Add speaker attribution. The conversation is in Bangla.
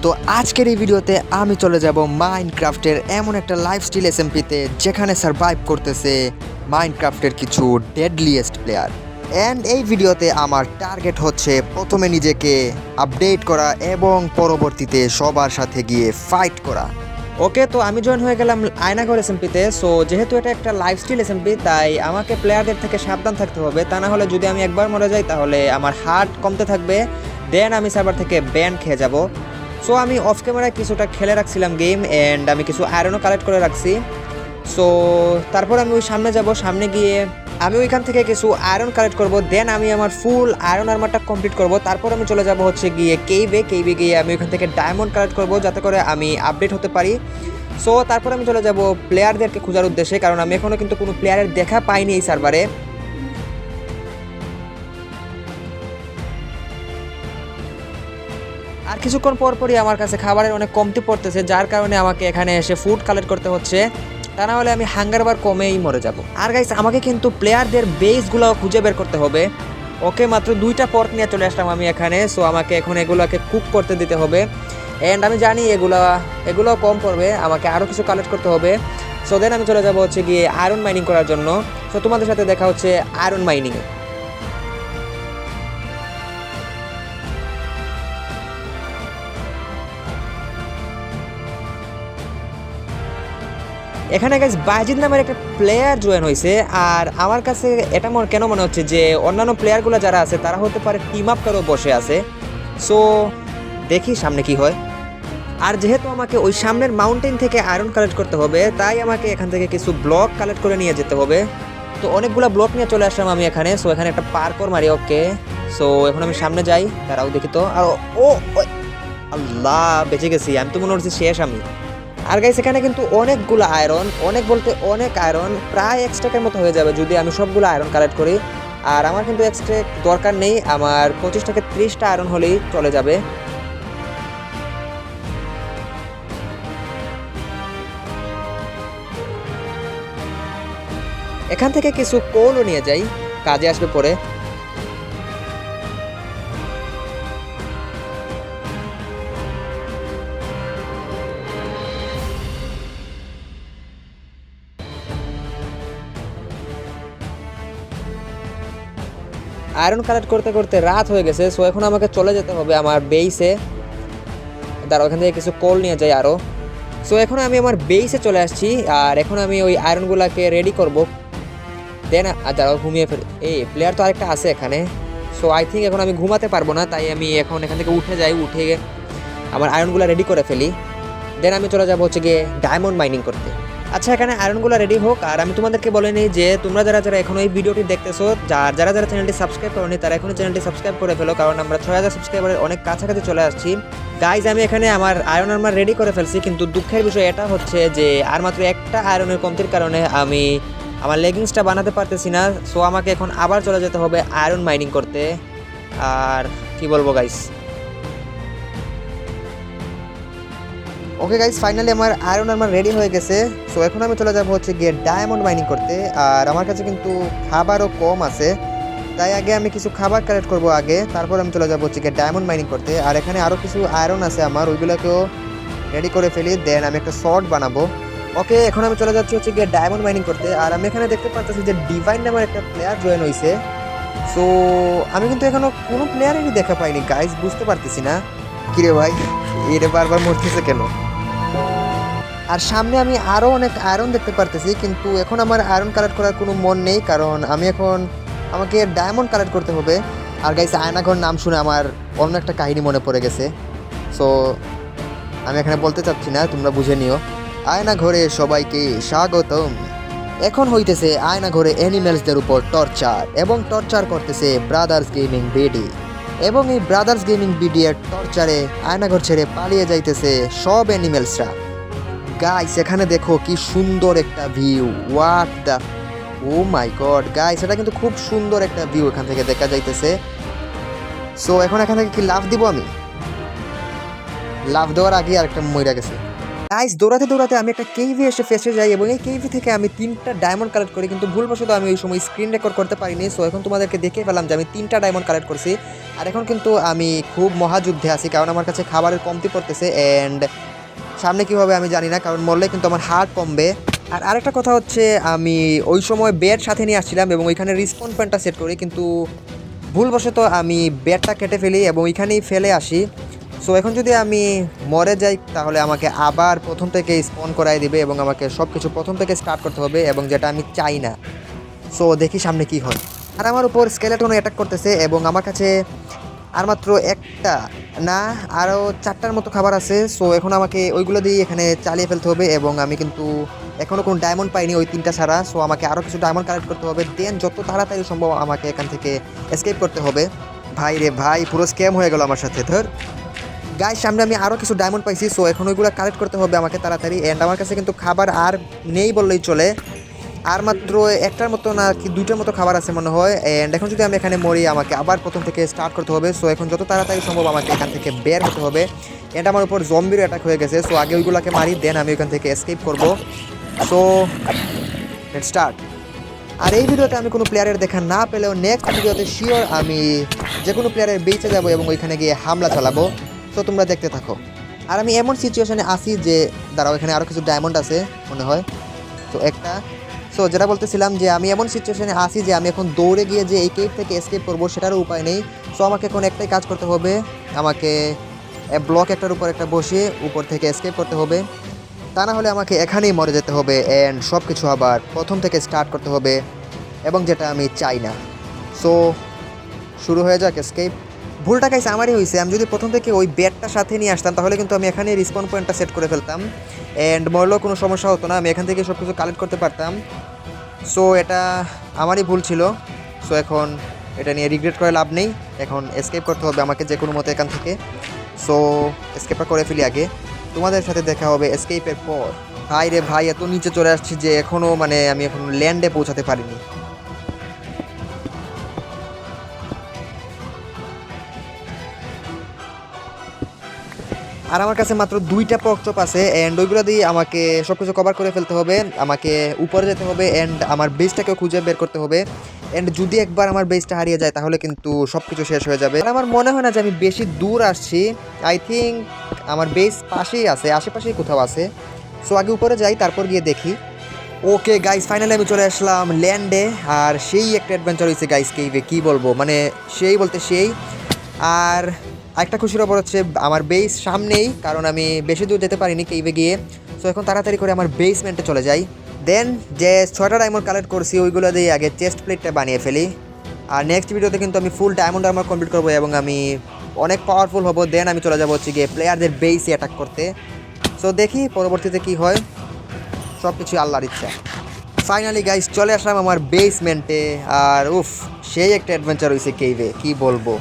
Speaker 1: তো আজকের এই ভিডিওতে আমি চলে যাব মাইনক্রাফটের এমন একটা লাইফস্টাইল এসএমপিতে যেখানে সারভাইভ করতেছে মাইনক্রাফটের কিছু ডেডলিয়েস্ট প্লেয়ার। অ্যান্ড এই ভিডিওতে আমার টার্গেট হচ্ছে প্রথমে নিজেকে আপডেট করা এবং পরবর্তীতে সবার সাথে গিয়ে ফাইট করা। ওকে, তো আমি জয়েন হয়ে গেলাম আয়নাঘর এসএমপিতে। সো যেহেতু এটা একটা লাইফস্টাইল এসএমপি, তাই আমাকে প্লেয়ারদের থেকে সাবধান থাকতে হবে। তা না হলে যদি আমি একবার মরে যাই তাহলে আমার হার্ট কমতে থাকবে, দেন আমি সার্ভার থেকে ব্যান খেয়ে যাব। সো আমি অফ ক্যামেরায় কিছুটা খেলে রাখছিলাম গেম, অ্যান্ড আমি কিছু আয়রনও কালেক্ট করে রাখছি। সো তারপর আমি ওই সামনে যাব, সামনে গিয়ে আমি ওইখান থেকে কিছু আয়রন কালেক্ট করব, দেন আমি আমার ফুল আয়রন আর্মারটা কমপ্লিট করব। তারপর আমি চলে যাব হচ্ছে গিয়ে কেইভে গিয়ে আমি ওইখান থেকে ডায়মন্ড কালেক্ট করব যাতে করে আমি আপডেট হতে পারি। সো তারপর আমি চলে যাব প্লেয়ারদেরকে খোঁজার উদ্দেশ্যে, কারণ আমি এখনও কিন্তু কোনো প্লেয়ারের দেখা পাইনি এই সার্ভারে। আর কিছুক্ষণ পরপরই আমার কাছে খাবারের অনেক কমতি পড়তেছে, যার কারণে আমাকে এখানে এসে ফুড কালেক্ট করতে হচ্ছে, তা না হলে আমি হাঙ্গার বার কমেই মরে যাব। আর গাইস, আমাকে কিন্তু প্লেয়ারদের বেসগুলো খুঁজে বের করতে হবে। ওকে, মাত্র 2টা পর্ক নিয়ে চলে আসলাম আমি এখানে। সো আমাকে এখন এগুলোকে কুক করতে দিতে হবে, অ্যান্ড আমি জানি এগুলো কম পড়বে, আমাকে আরও কিছু কালেক্ট করতে হবে। সো দেন আমি চলে যাব হচ্ছে গিয়ে আয়রন মাইনিং করার জন্য। সো তোমাদের সাথে দেখা হচ্ছে আয়রন মাইনিংয়ে। এখানে গাইস বাইজিদ নামের একটা প্লেয়ার জয়েন হয়েছে, আর আমার কাছে এটা কেন মনে হচ্ছে যে অন্যান্য প্লেয়ারগুলো যারা আছে তারা হতে পারে টিম আপ করেও বসে আছে। সো দেখি সামনে কি হয়। আর যেহেতু আমাকে ওই সামনের মাউন্টেন থেকে আয়রন কালেক্ট করতে হবে, তাই আমাকে এখান থেকে কিছু ব্লক কালেক্ট করে নিয়ে যেতে হবে। তো অনেকগুলো ব্লক নিয়ে চলে আসলাম আমি এখানে। সো এখানে একটা পার্কর মারি। ওকে, সো এখন আমি সামনে যাই, তারাও দেখি তো। আর ও আল্লাহ, বেঁচে গেছি। আমি তো মনে হচ্ছে শেষ আমি। আর গাইস, এখানে কিন্তু অনেকগুলো আয়রন, অনেক আয়রন, প্রায় 1 স্ট্যাকের মতো হয়ে যাবে যদি আমি সবগুলো আয়রন কালেক্ট করি। আর আমার কিন্তু 1 স্ট্যাক দরকার নেই, আমার 25 থেকে 30টা আয়রন হলেই চলে যাবে। এখান থেকে কিছু কোলও নিয়ে যাই, কাজে আসবে পরে। আয়রন কালেক্ট করতে করতে রাত হয়ে গেছে। সো এখন আমাকে চলে যেতে হবে আমার বেইসে। দাঁড়াও, ওখান থেকে কিছু কোল নিয়ে যাই আরও। সো এখন আমি আমার বেইসে চলে আসছি, আর এখন আমি ওই আয়রনগুলোকে রেডি করব। দেন দাঁড়াও, ঘুমিয়ে ফেলি। এই প্লেয়ার তো আরেকটা আছে এখানে। সো আই থিঙ্ক এখন আমি ঘুমাতে পারবো না, তাই আমি এখন এখান থেকে উঠে আমার আয়রনগুলো রেডি করে ফেলি। দেন আমি চলে যাবো হচ্ছে গিয়ে ডায়মন্ড মাইনিং করতে। আচ্ছা, এখানে আয়রনগুলো রেডি হোক, আর আমি তোমাদেরকে বলে নিই যে তোমরা যারা এখন এই ভিডিওটি দেখতেছো, যারা চ্যানেলটি সাবস্ক্রাইব করোনি তারা এখনই চ্যানেলটি সাবস্ক্রাইব করে ফেলো, কারণ আমরা 6000 সাবস্ক্রাইবারের অনেক কাছাকাছি চলে আসছি। গাইজ, আমি এখানে আমার আয়রন আর্মার রেডি করে ফেলছি, কিন্তু দুঃখের বিষয় এটা হচ্ছে যে আর মাত্র একটা আয়রনের কমতির কারণে আমি আমার লেগিংসটা বানাতে পারতেছি না। সো আমাকে এখন আবার চলে যেতে হবে আয়রন মাইনিং করতে। আর কি বলবো গাইজ। ওকে গাইস, ফাইনালি আমার আয়রন আর্মার রেডি হয়ে গেছে। সো এখন আমি চলে যাবো হচ্ছে গিয়ে ডায়মন্ড মাইনিং করতে। আর আমার কাছে কিন্তু খাবারও কম আছে, তাই আগে আমি কিছু খাবার কালেক্ট করবো আগে, তারপর আমি চলে যাবো হচ্ছে গিয়ে ডায়মন্ড মাইনিং করতে। আর এখানে আরও কিছু আয়রন আছে আমার, ওইগুলোকেও রেডি করে ফেলি, দেন আমি একটা শর্ট বানাবো। ওকে, এখন আমি চলে যাচ্ছি হচ্ছে গিয়ে ডায়মন্ড মাইনিং করতে। আর আমি এখানে দেখতে পাচ্ছি যে ডিভাইন নামের একটা প্লেয়ার জয়েন হয়েছে। সো আমি কিন্তু এখনো কোনো প্লেয়ারেরই দেখা পাইনি গাইস, বুঝতে পারতেছি না কিরে ভাই, এটা বারবার মরতেছে কেন। আর সামনে আমি আরও অনেক আয়রন দেখতে পারতেছি, কিন্তু এখন আমার আয়রন কালেক্ট করার কোনো মন নেই, কারণ আমাকে ডায়মন্ড কালেক্ট করতে হবে। আর গাইস, আয়নাঘর নাম শুনে আমার অন্য একটা কাহিনী মনে পড়ে গেছে। সো আমি এখানে বলতে চাচ্ছি না, তোমরা বুঝে নিও। আয়নাঘরে সবাইকে স্বাগতম। এখন হইতেছে আয়নাঘরে অ্যানিমেলসদের উপর টর্চার, এবং টর্চার করতেছে ব্রাদার্স গেমিং বিডি। এবং এই ব্রাদার্স গেমিং বিডি এর টর্চারে আয়নাঘর ছেড়ে পালিয়ে যাইতেছে সব অ্যানিমেলসরা। গাইস, এখানে দেখো কি সুন্দর একটা view, what the, oh my god guys, এটা কিন্তু খুব সুন্দর একটা ভিউ এখান থেকে দেখা যাইতেছে। সো এখন এখান থেকে কি লাফ দিব? আমি লাফ দেওয়ার আগে আরেকটা মইরা গেছে। গাইস দৌড়াতে দৌড়াতে আমি একটা কেভে এসে ফেসে যাই এবং এই কেভি থেকে আমি 3টা ডায়মন্ড কালেক্ট করি, কিন্তু ভুলবশত আমি ওই সময় স্ক্রিন রেকর্ড করতে পারিনি। সো এখন তোমাদেরকে দেখে পেলাম যে আমি 3টা ডায়মন্ড কালেক্ট করছি। আর এখন কিন্তু আমি খুব মহাযুদ্ধে আছি, কারণ আমার কাছে খাবারের কমতি পড়তেছে অ্যান্ড সামনে কী হবে আমি জানি না, কারণ মরলে কিন্তু আমার হার্ট কমবে। আর আরেকটা কথা হচ্ছে, আমি ওই সময় বেড সাথে নিয়ে আসছিলাম এবং ওইখানে রিসপন পয়েন্টটা সেট করি, কিন্তু ভুলবশত আমি বেডটা কেটে ফেলি এবং ওইখানেই ফেলে আসি। সো এখন যদি আমি মরে যাই তাহলে আমাকে আবার প্রথম থেকে স্পন করাই দিবে এবং আমাকে সব কিছু প্রথম থেকে স্টার্ট করতে হবে, এবং যেটা আমি চাই না। সো দেখি সামনে কি হয়। আর আমার উপর স্কেলেটন অ্যাটাক করতেছে এবং আমার কাছে আর মাত্র একটা না আরও 4টার মতো খাবার আছে। সো এখন আমাকে ওইগুলো দিয়ে এখানে চালিয়ে ফেলতে হবে এবং আমি কিন্তু এখনও কোনো ডায়মন্ড পাইনি ওই 3টা ছাড়া। সো আমাকে আরও কিছু ডায়মন্ড কালেক্ট করতে হবে, দেন যত তাড়াতাড়ি সম্ভব আমাকে এখান থেকে এসকেপ করতে হবে। ভাই রে ভাই, পুরো স্ক্যাম হয়ে গেল আমার সাথে। ধর গাইস, সামনে আমি আরও কিছু ডায়মন্ড পাইছি। সো এখন ওইগুলো কালেক্ট করতে হবে আমাকে তাড়াতাড়ি। অ্যান্ড আমার কাছে কিন্তু খাবার আর নেই বললেই চলে, আর মাত্র একটার মতো না কি 2টার মতো খাবার আছে মনে হয়। অ্যান্ড এখন যদি আমি এখানে মরি আমাকে আবার প্রথম থেকে স্টার্ট করতে হবে। সো এখন যত তাড়াতাড়ি সম্ভব আমাকে এখান থেকে বের হতে হবে। অ্যান্ড আমার উপর জম্বির অ্যাটাক হয়ে গেছে। সো আগে ওইগুলোকে মারি, দেন আমি ওইখান থেকে এসকেপ করবো। So let's start. আর এই ভিডিওতে আমি কোনো প্লেয়ারের দেখা না পেলেও নেক্সট ভিডিওতে শিওর আমি যে কোনো প্লেয়ারের বেঁচে যাবো এবং ওইখানে গিয়ে হামলা চালাবো। সো তোমরা দেখতে থাকো। আর আমি এমন সিচুয়েশনে আসি যে দাঁড়াও, এখানে আরও কিছু ডায়মন্ড আছে মনে হয়। তো একটা, সো যেটা বলতেছিলাম যে আমি এমন সিচুয়েশনে আসি যে আমি এখন দৌড়ে গিয়ে যে এই কেভ থেকে এসকেপ করবো সেটারও উপায় নেই। সো আমাকে এখন একটাই কাজ করতে হবে, আমাকে ব্লক একটার উপর একটা বসিয়ে উপর থেকে এসকেপ করতে হবে, তা না হলে আমাকে এখানেই মরে যেতে হবে অ্যান্ড সব কিছু আবার প্রথম থেকে স্টার্ট করতে হবে, এবং যেটা আমি চাই না। সো শুরু হয়ে যাক এসকেপ। ভুলটা গাইস আমারই হয়েছে, আমি যদি প্রথম থেকে ওই ব্যাটটার সাথে নিয়ে আসতাম তাহলে কিন্তু আমি এখানেই রিসপন পয়েন্টটা সেট করে ফেলতাম অ্যান্ড মরলেও কোনো সমস্যা হতো না, আমি এখান থেকে সব কিছু কালেক্ট করতে পারতাম। সো এটা আমারই ভুল ছিল। সো এখন এটা নিয়ে রিগ্রেট করে লাভ নেই, এখন এসকেপ করতে হবে আমাকে যে কোনো মতো এখান থেকে। সো এসকেপটা করে ফেলি আগে, তোমাদের সাথে দেখা হবে এসকেপের পর। ভাই রে ভাই, এত নিচে চলে আসছি যে এখনও মানে আমি এখন ল্যান্ডে পৌঁছাতে পারিনি। আর আমার কাছে মাত্র 2টা পকচপ আছে অ্যান্ড ওইগুলো দিয়ে আমাকে সব কিছু কভার করে ফেলতে হবে, আমাকে উপরে যেতে হবে অ্যান্ড আমার বেসটাকেও খুঁজে বের করতে হবে। অ্যান্ড যদি একবার আমার বেসটা হারিয়ে যায় তাহলে কিন্তু সব কিছু শেষ হয়ে যাবে। আর আমার মনে হয় না যে আমি বেশি দূর আসছি, আই থিঙ্ক আমার বেস পাশেই আছে, আশেপাশেই কোথাও আছে। সো আগে উপরে যাই, তারপর গিয়ে দেখি। ওকে গাইস, ফাইনালি আমি চলে আসলাম ল্যান্ডে। আর সেই একটা অ্যাডভেঞ্চার হয়েছে গাইস কেইভে, কী বলবো, মানে সেই বলতে সেই। আর একটা খুশির খবর হচ্ছে আমার বেস সামনেই, কারণ আমি বেশি দূর যেতে পারিনি কেইভে গিয়ে। সো এখন তাড়াতাড়ি করে আমার বেসমেন্টে চলে যাই, দেন যে 6টা ডায়মন্ড কালেক্ট করছি ওইগুলো দিয়ে আগে চেস্ট প্লেটটা বানিয়ে ফেলি। আর নেক্সট ভিডিওতে কিন্তু আমি ফুল ডায়মন্ড আর্মার কমপ্লিট করবো এবং আমি অনেক পাওয়ারফুল হব, দেন আমি চলে যাবো হচ্ছে গিয়ে প্লেয়ারদের বেসে অ্যাটাক করতে। সো দেখি পরবর্তীতে কি হয়, সব কিছু আল্লাহর ইচ্ছা। ফাইনালি গাইস চলে আসলাম আমার বেসমেন্টে, আর উফ সেই একটা অ্যাডভেঞ্চার হয়েছে কেইভে, কি বলবো।